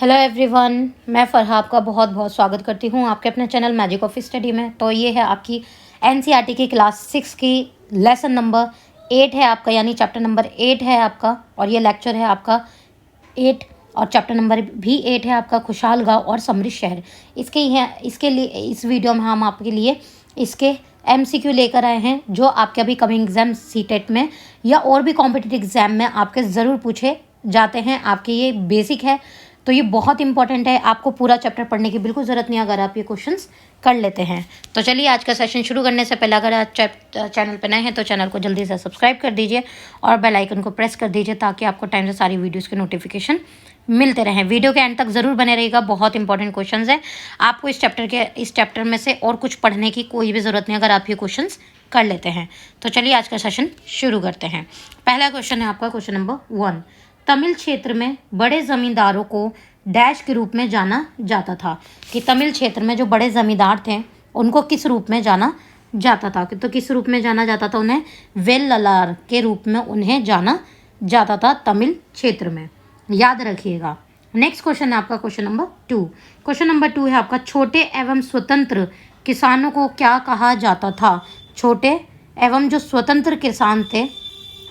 Hello everyone, मैं फ़रहा आपका बहुत बहुत स्वागत करती हूँ आपके अपने चैनल मैजिक ऑफ स्टडी में। तो ये है आपकी एनसीईआरटी की क्लास 6 की लेसन नंबर 8 है आपका, यानी चैप्टर नंबर 8 है आपका। और ये लेक्चर है आपका 8 और चैप्टर नंबर भी 8 है आपका, खुशहाल गाँव और समृद्ध शहर। इसके लिए इस वीडियो में हम आपके लिए इसके MCQ लेकर आए हैं, जो आपके अभी कमिंग एग्जाम सीटेट में या और भी कॉम्पिटिटिव एग्जाम में आपके ज़रूर पूछे जाते हैं। आपके ये बेसिक है, तो ये बहुत इंपॉर्टेंट है। आपको पूरा चैप्टर पढ़ने की बिल्कुल ज़रूरत नहीं अगर आप ये क्वेश्चंस कर लेते हैं। तो चलिए, आज का सेशन शुरू करने से पहले अगर आप चैनल पर नए हैं तो चैनल को जल्दी से सब्सक्राइब कर दीजिए और बेल आइकन को प्रेस कर दीजिए, ताकि आपको टाइम से सारी वीडियोज़ के नोटिफिकेशन मिलते रहें। वीडियो के एंड तक ज़रूर बने रहिएगा, बहुत इंपॉर्टेंट क्वेश्चंस हैं। आपको इस चैप्टर में से और कुछ पढ़ने की कोई भी ज़रूरत नहीं अगर आप ये क्वेश्चंस कर लेते हैं। तो चलिए, आज का सेशन शुरू करते हैं। पहला क्वेश्चन है आपका, क्वेश्चन नंबर 1। तमिल क्षेत्र में बड़े ज़मींदारों को डैश के रूप में जाना जाता था। कि तमिल क्षेत्र में जो बड़े ज़मींदार थे उनको किस रूप में जाना जाता था? तो किस रूप में जाना जाता था? उन्हें वेल्ललार के रूप में उन्हें जाना जाता था तमिल क्षेत्र में, याद रखिएगा। नेक्स्ट क्वेश्चन है आपका, क्वेश्चन नंबर 2। क्वेश्चन नंबर 2 है आपका, छोटे एवं स्वतंत्र किसानों को क्या कहा जाता था? छोटे एवं जो स्वतंत्र किसान थे,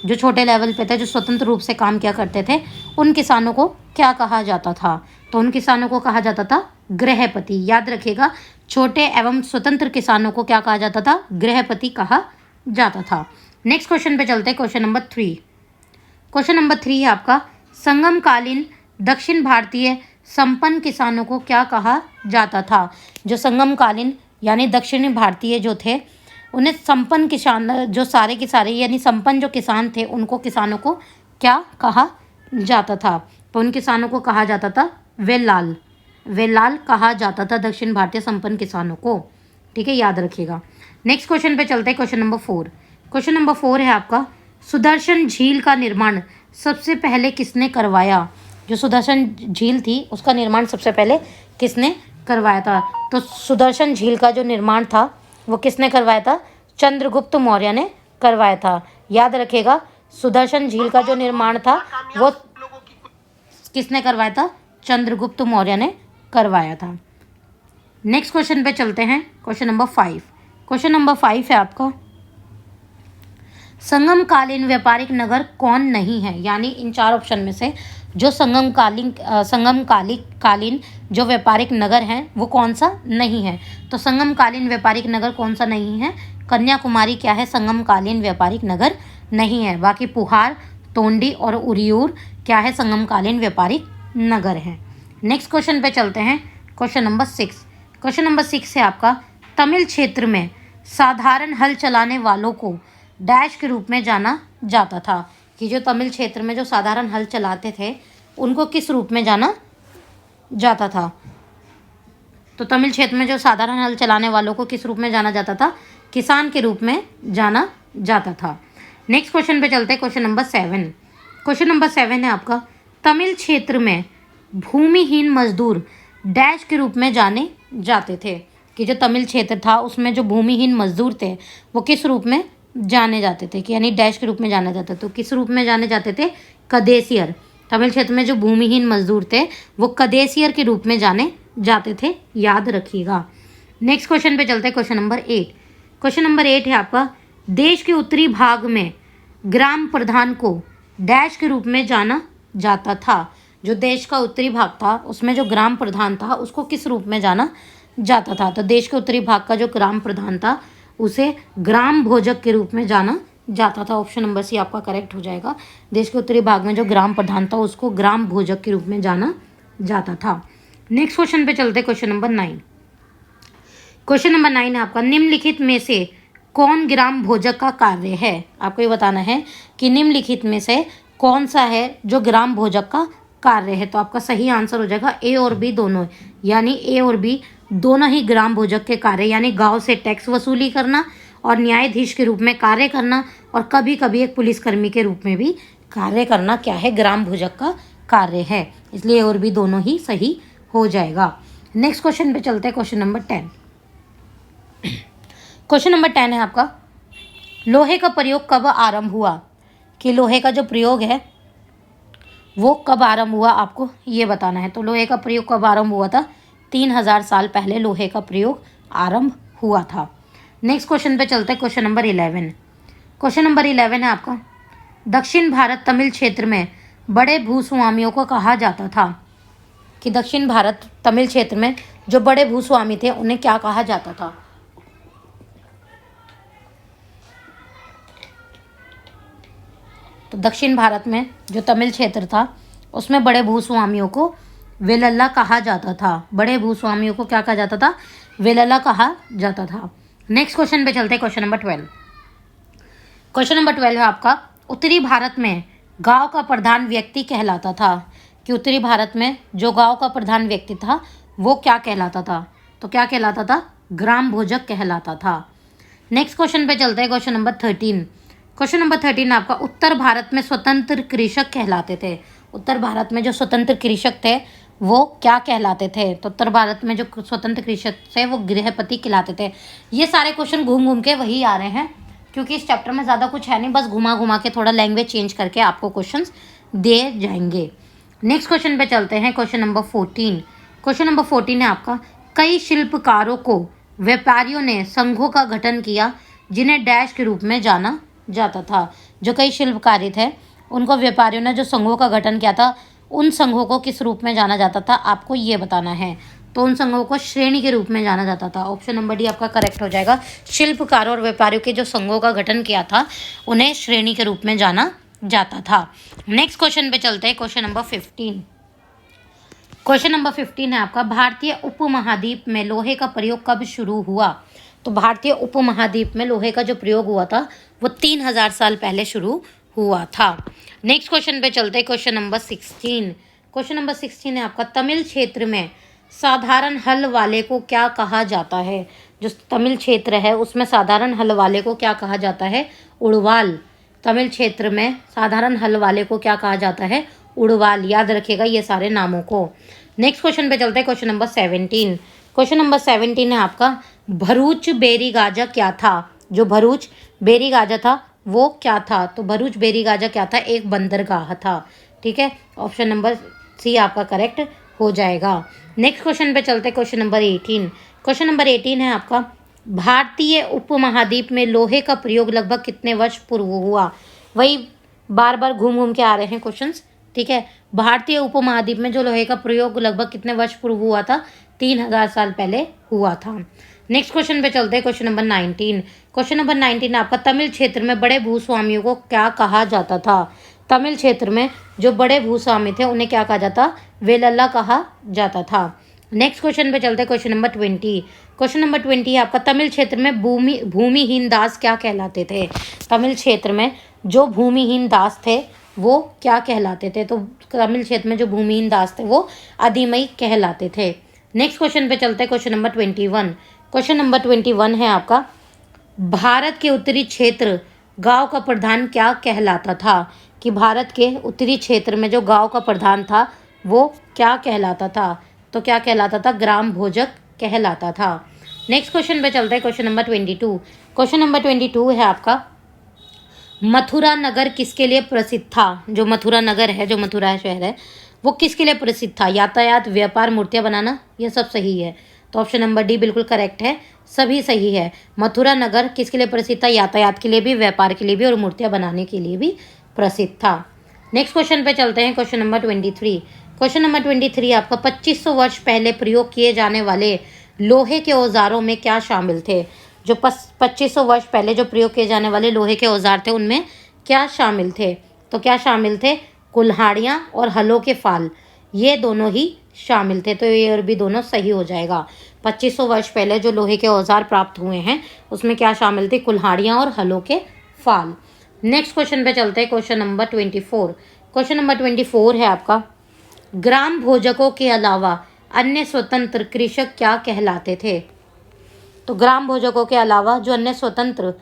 जो छोटे लेवल पे थे, जो स्वतंत्र रूप से काम किया करते थे, उन किसानों को क्या कहा जाता था? तो उन किसानों को कहा जाता था गृहपति। याद रखिएगा, छोटे एवं स्वतंत्र किसानों को क्या कहा जाता था? गृहपति कहा जाता था। नेक्स्ट क्वेश्चन पे चलते हैं, क्वेश्चन नंबर 3। क्वेश्चन नंबर 3 है आपका, संगमकालीन दक्षिण भारतीय संपन्न किसानों को क्या कहा जाता था? जो संगमकालीन यानी दक्षिणी भारतीय जो थे, उन्हें संपन्न किसान, जो सारे के सारे यानी संपन्न जो किसान थे, उनको किसानों को क्या कहा जाता था? तो उन किसानों को कहा जाता था वेल्लाल। वेल्लाल कहा जाता था दक्षिण भारतीय संपन्न किसानों को। ठीक है, याद रखिएगा। नेक्स्ट क्वेश्चन पे चलते हैं, क्वेश्चन नंबर 4। क्वेश्चन नंबर 4 है आपका, सुदर्शन झील का निर्माण सबसे पहले किसने करवाया? जो सुदर्शन झील थी उसका निर्माण सबसे पहले किसने करवाया था? तो सुदर्शन झील का जो निर्माण था वो किसने करवाया था? चंद्रगुप्त मौर्य ने करवाया था। याद रखिएगा, सुदर्शन झील का जो निर्माण था वो किसने करवाया था? चंद्रगुप्त मौर्य ने करवाया था। नेक्स्ट क्वेश्चन पे चलते हैं, क्वेश्चन नंबर 5। क्वेश्चन नंबर 5 है आपका, संगमकालीन व्यापारिक नगर कौन नहीं है? यानी इन 4 ऑप्शन में से जो संगमकालीन जो व्यापारिक नगर हैं वो कौन सा नहीं है? तो संगमकालीन व्यापारिक नगर कौन सा नहीं है? कन्याकुमारी क्या है? संगमकालीन व्यापारिक नगर नहीं है। बाकी पुहार, तोंडी और उरियूर क्या है? संगमकालीन व्यापारिक नगर है। नेक्स्ट क्वेश्चन पे चलते हैं, क्वेश्चन नंबर 6। क्वेश्चन नंबर 6 है आपका, तमिल क्षेत्र में साधारण हल चलाने वालों को डैश के रूप में जाना जाता था। कि जो तमिल क्षेत्र में जो साधारण हल चलाते थे उनको किस रूप में जाना जाता था? तो तमिल क्षेत्र में जो साधारण हल चलाने वालों को किस रूप में जाना जाता था? किसान के रूप में जाना जाता था। नेक्स्ट क्वेश्चन पे चलते हैं, क्वेश्चन नंबर 7। क्वेश्चन नंबर 7 है आपका, तमिल क्षेत्र में भूमिहीन मजदूर डैश के रूप में जाने जाते थे। कि जो तमिल क्षेत्र था उसमें जो भूमिहीन मजदूर थे वो किस रूप में जाने जाते थे? कि यानी डैश के रूप में जाना जाता। तो किस रूप में जाने जाते थे? कदेसियर। तमिल क्षेत्र में जो भूमिहीन मजदूर थे वो कदेसियर के रूप में जाने जाते थे, याद रखिएगा। नेक्स्ट क्वेश्चन पे चलते हैं, क्वेश्चन नंबर 8। क्वेश्चन नंबर 8 है आपका, देश के उत्तरी भाग में ग्राम प्रधान को डैश के रूप में जाना जाता था। जो देश का उत्तरी भाग था उसमें जो ग्राम प्रधान था उसको किस रूप में जाना जाता था? तो देश के उत्तरी भाग का जो ग्राम प्रधान था उसे ग्राम भोजक के रूप में जाना जाता था। ऑप्शन नंबर सी आपका करेक्ट हो जाएगा। देश के उत्तरी भाग में जो ग्राम प्रधान था उसको ग्राम भोजक के रूप में जाना जाता था। नेक्स्ट क्वेश्चन पे चलते, क्वेश्चन नंबर 9। क्वेश्चन नंबर 9 है आपका, निम्नलिखित में से कौन ग्राम भोजक का कार्य है? आपको ये बताना है कि निम्नलिखित में से कौन सा है जो ग्राम भोजक का कार्य है। तो आपका सही आंसर हो जाएगा ए और बी दोनों, यानी ए और बी दोनों ही ग्राम भोजक के कार्य, यानी गांव से टैक्स वसूली करना और न्यायाधीश के रूप में कार्य करना और कभी कभी एक पुलिसकर्मी के रूप में भी कार्य करना क्या है? ग्राम भोजक का कार्य है। इसलिए ए और बी दोनों ही सही हो जाएगा। नेक्स्ट क्वेश्चन पे चलते हैं, क्वेश्चन नंबर 10। क्वेश्चन नंबर 10 है आपका, लोहे का प्रयोग कब आरंभ हुआ? कि लोहे का जो प्रयोग है वो कब आरंभ हुआ आपको ये बताना है। तो लोहे का प्रयोग कब आरंभ हुआ था? 3000 साल पहले लोहे का प्रयोग आरंभ हुआ था। नेक्स्ट क्वेश्चन पे चलते हैं, क्वेश्चन नंबर 11। क्वेश्चन नंबर 11 है आपका, दक्षिण भारत तमिल क्षेत्र में बड़े भूस्वामियों को कहा जाता था कि दक्षिण भारत तमिल क्षेत्र में जो बड़े भूस्वामी थे उन्हें क्या कहा जाता था? तो दक्षिण भारत में जो तमिल क्षेत्र था उसमें बड़े भूस्वामियों को वेलल्ला कहा जाता था। बड़े भूस्वामियों को क्या कहा जाता था? वेलल्ला कहा जाता था। नेक्स्ट क्वेश्चन पे चलते हैं, क्वेश्चन नंबर 12। क्वेश्चन नंबर 12 है आपका, उत्तरी भारत में गांव का प्रधान व्यक्ति कहलाता था कि उत्तरी भारत में जो गांव का प्रधान व्यक्ति था वो क्या कहलाता था? तो क्या कहलाता था? ग्राम भोजक कहलाता था। नेक्स्ट क्वेश्चन पे चलते हैं, क्वेश्चन नंबर 13। क्वेश्चन नंबर 13 आपका, उत्तर भारत में स्वतंत्र कृषक कहलाते थे। उत्तर भारत में जो स्वतंत्र कृषक थे वो क्या कहलाते थे? तो उत्तर भारत में जो स्वतंत्र कृषक थे वो गृहपति कहलाते थे। ये सारे क्वेश्चन घूम घूम के वही आ रहे हैं क्योंकि इस चैप्टर में ज़्यादा कुछ है नहीं, बस घुमा घुमा के थोड़ा लैंग्वेज चेंज करके आपको क्वेश्चंस दिए जाएंगे। नेक्स्ट क्वेश्चन पे चलते हैं, क्वेश्चन नंबर 14। क्वेश्चन नंबर 14 है आपका, कई शिल्पकारों को व्यापारियों ने संघों का गठन किया जिन्हें डैश के रूप में जाना जाता था। जो कई शिल्पकारी थे उनको व्यापारियों ने जो संघों का गठन किया था उन संघों को किस रूप में जाना जाता था आपको ये बताना है। तो उन संघों को श्रेणी के रूप में जाना जाता था। ऑप्शन नंबर डी आपका करेक्ट हो जाएगा। शिल्पकारों और व्यापारियों के जो संघों का गठन किया था उन्हें श्रेणी के रूप में जाना जाता था। नेक्स्ट क्वेश्चन पे चलते हैं, क्वेश्चन नंबर 15। क्वेश्चन नंबर 15 है आपका, भारतीय उपमहाद्वीप में लोहे का प्रयोग कब शुरू हुआ? तो भारतीय उपमहाद्वीप में लोहे का जो प्रयोग हुआ था वो 3000 साल पहले शुरू हुआ था। नेक्स्ट क्वेश्चन पे चलते हैं, क्वेश्चन नंबर 16। क्वेश्चन नंबर 16 है आपका, तमिल क्षेत्र में साधारण हल वाले को क्या कहा जाता है? जो तमिल क्षेत्र है उसमें साधारण हल वाले को क्या कहा जाता है? उड़वाल। तमिल क्षेत्र में साधारण हल वाले को क्या कहा जाता है? उड़वाल। याद रखिएगा ये सारे नामों को। नेक्स्ट क्वेश्चन पे चलते हैं, क्वेश्चन नंबर 17। क्वेश्चन नंबर 17 है आपका, भरूच बेरीगाजा क्या था? जो भरूच बेरीगाजा था वो क्या था? तो भरूच बेरीगाजा क्या था? एक बंदरगाह था। ठीक है, ऑप्शन नंबर सी आपका करेक्ट हो जाएगा। नेक्स्ट क्वेश्चन पे चलते हैं, क्वेश्चन नंबर 18। क्वेश्चन नंबर 18 है आपका, भारतीय उपमहाद्वीप में लोहे का प्रयोग लगभग कितने वर्ष पूर्व हुआ? वही बार बार घूम घूम के आ रहे हैं क्वेश्चंस। ठीक है, भारतीय उपमहाद्वीप में जो लोहे का प्रयोग लगभग कितने वर्ष पूर्व हुआ था? 3000 साल पहले हुआ था। नेक्स्ट क्वेश्चन पे चलते हैं, क्वेश्चन नंबर 19। क्वेश्चन नंबर 19 आपका, तमिल क्षेत्र में बड़े भूस्वामियों को क्या कहा जाता था? तमिल क्षेत्र में जो बड़े भूस्वामी थे उन्हें क्या कहा जाता? वेलल्ला कहा जाता था। नेक्स्ट क्वेश्चन पे चलते हैं, क्वेश्चन नंबर 20। क्वेश्चन नंबर 20 आपका, तमिल क्षेत्र में भूमिहीन दास क्या कहलाते थे? तमिल क्षेत्र में जो भूमिहीन दास थे वो क्या कहलाते थे? तो तमिल क्षेत्र में जो भूमिहीन दास थे वो आदिमई कहलाते थे। नेक्स्ट क्वेश्चन पे चलते हैं, क्वेश्चन नंबर 21। क्वेश्चन नंबर 21 है आपका, भारत के उत्तरी क्षेत्र गांव का प्रधान क्या कहलाता था? कि भारत के उत्तरी क्षेत्र में जो गांव का प्रधान था वो क्या कहलाता था? तो क्या कहलाता था? ग्राम भोजक कहलाता था। नेक्स्ट क्वेश्चन पे चलते हैं, क्वेश्चन नंबर 22। क्वेश्चन नंबर 22 है आपका, मथुरा नगर किसके लिए प्रसिद्ध था? जो मथुरा नगर है, जो मथुरा शहर है वो किसके लिए प्रसिद्ध था? यातायात, व्यापार, मूर्तियाँ बनाना, ये सब सही है। तो ऑप्शन नंबर डी बिल्कुल करेक्ट है, सभी सही है। मथुरा नगर किसके लिए प्रसिद्ध था? यातायात के लिए भी, व्यापार के लिए भी और मूर्तियाँ बनाने के लिए भी प्रसिद्ध था। नेक्स्ट क्वेश्चन पे चलते हैं, क्वेश्चन नंबर 23। क्वेश्चन नंबर 23 आपका, 2500 वर्ष पहले प्रयोग किए जाने वाले लोहे के औजारों में क्या शामिल थे? जो 2500 वर्ष पहले जो प्रयोग किए जाने वाले लोहे के औजार थे उनमें क्या शामिल थे? तो क्या शामिल थे? कुल्हाड़ियाँ और हलों के फाल, ये दोनों ही शामिल थे। तो ये और भी दोनों सही हो जाएगा। 2500 वर्ष पहले जो लोहे के औजार प्राप्त हुए हैं उसमें क्या शामिल थे? कुल्हाड़ियाँ और हलों के फाल। नेक्स्ट क्वेश्चन पे चलते हैं, क्वेश्चन नंबर 24। क्वेश्चन नंबर 24 है आपका, ग्राम भोजकों के अलावा अन्य स्वतंत्र कृषक क्या कहलाते थे? तो ग्राम भोजकों के अलावा जो अन्य स्वतंत्र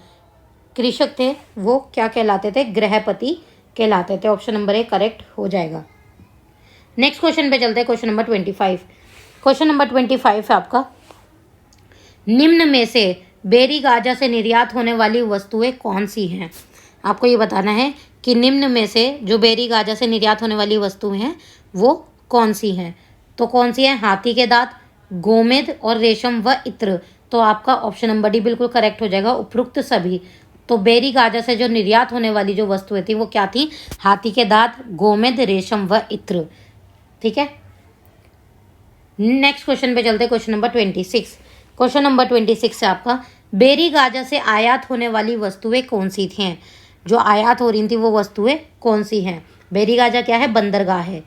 कृषक थे वो क्या कहलाते थे? गृहपति कहलाते थे। ऑप्शन नंबर ए करेक्ट हो जाएगा। नेक्स्ट क्वेश्चन पे चलते हैं, क्वेश्चन नंबर 25। क्वेश्चन नंबर 25 है आपका, निम्न में से बेरीगाजा से निर्यात होने वाली वस्तुएं कौन सी हैं? आपको ये बताना है कि निम्न में से जो बेरी गाजा से निर्यात होने वाली वस्तुएं हैं वो कौन सी हैं? तो कौन सी हैं? हाथी के दांत, गोमेद और रेशम व इत्र। तो आपका ऑप्शन नंबर डी बिल्कुल करेक्ट हो जाएगा, उपरोक्त सभी। तो बेरी गाजा से जो निर्यात होने वाली जो वस्तुएं थी वो क्या थी? हाथी के दांत, गोमेद, रेशम व इत्र। ठीक है, नेक्स्ट क्वेश्चन पे चलते, क्वेश्चन नंबर 26। क्वेश्चन नंबर 26 से आपका बेरी गाजा से आयात होने वाली वस्तुएं कौन सी थी? जो आयात हो रही थी वो वस्तुएं कौन सी हैं? बेरी गाजा क्या है? बंदरगाह है।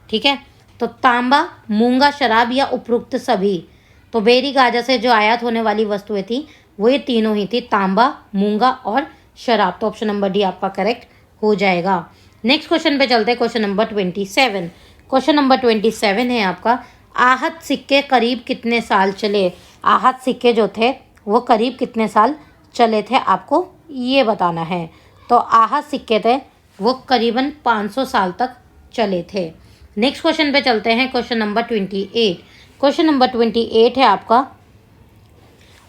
ठीक है, तो तांबा, मूंगा, शराब या उपरोक्त सभी। तो बेरी गाजा से जो आयात होने वाली वस्तुएं थी वो ये तीनों ही थी, तांबा, मूंगा और शराब। तो ऑप्शन नंबर डी आपका करेक्ट हो जाएगा। नेक्स्ट क्वेश्चन पे चलते हैं, क्वेश्चन नंबर 27। क्वेश्चन नंबर 27 है आपका, आहत सिक्के करीब कितने साल चले? आहत सिक्के जो थे वो करीब कितने साल चले थे, आपको ये बताना है। तो आहत सिक्के थे वो करीबन 500 साल तक चले थे। नेक्स्ट क्वेश्चन पे चलते हैं, क्वेश्चन नंबर 28। क्वेश्चन नंबर 28 है आपका,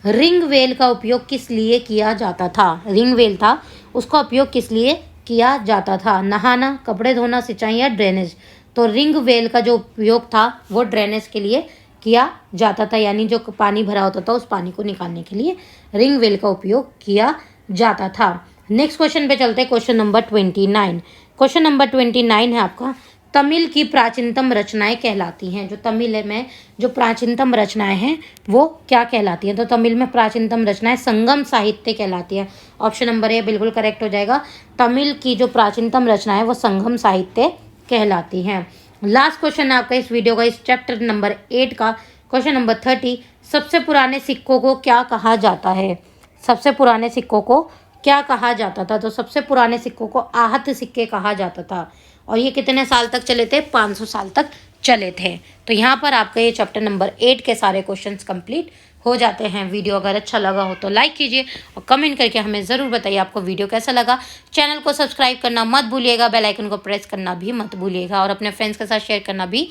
रिंग वेल का उपयोग किस लिए किया जाता था? रिंग वेल था, उसका उपयोग किस लिए किया जाता था? नहाना, कपड़े धोना, सिंचाई या ड्रेनेज। तो रिंग वेल का जो उपयोग था वो ड्रेनेज के लिए किया जाता था, यानी जो पानी भरा होता था उस पानी को निकालने के लिए रिंग वेल का उपयोग किया जाता था। नेक्स्ट क्वेश्चन पे चलते हैं, क्वेश्चन नंबर 29। क्वेश्चन नंबर 29 है आपका, तमिल की प्राचीनतम रचनाएं कहलाती हैं। जो तमिल में जो प्राचीनतम रचनाएं हैं वो क्या कहलाती हैं? तो तमिल में प्राचीनतम रचनाएं संगम साहित्य कहलाती है। ऑप्शन नंबर ए बिल्कुल करेक्ट हो जाएगा। तमिल की जो प्राचीनतम रचनाएं वो संगम साहित्य कहलाती हैं। लास्ट क्वेश्चन है आपका इस वीडियो का, इस चैप्टर नंबर 8 का, क्वेश्चन नंबर 30। सबसे पुराने सिक्कों को क्या कहा जाता है? सबसे पुराने सिक्कों को क्या कहा जाता था? तो सबसे पुराने सिक्कों को आहत सिक्के कहा जाता था, और ये कितने साल तक चले थे? 500 साल तक चले थे। तो यहाँ पर आपका ये चैप्टर नंबर 8 के सारे क्वेश्चंस कंप्लीट हो जाते हैं। वीडियो अगर अच्छा लगा हो तो लाइक कीजिए और कमेंट करके हमें ज़रूर बताइए आपको वीडियो कैसा लगा। चैनल को सब्सक्राइब करना मत भूलिएगा, बेल आइकन को प्रेस करना भी मत भूलिएगा और अपने फ्रेंड्स के साथ शेयर करना भी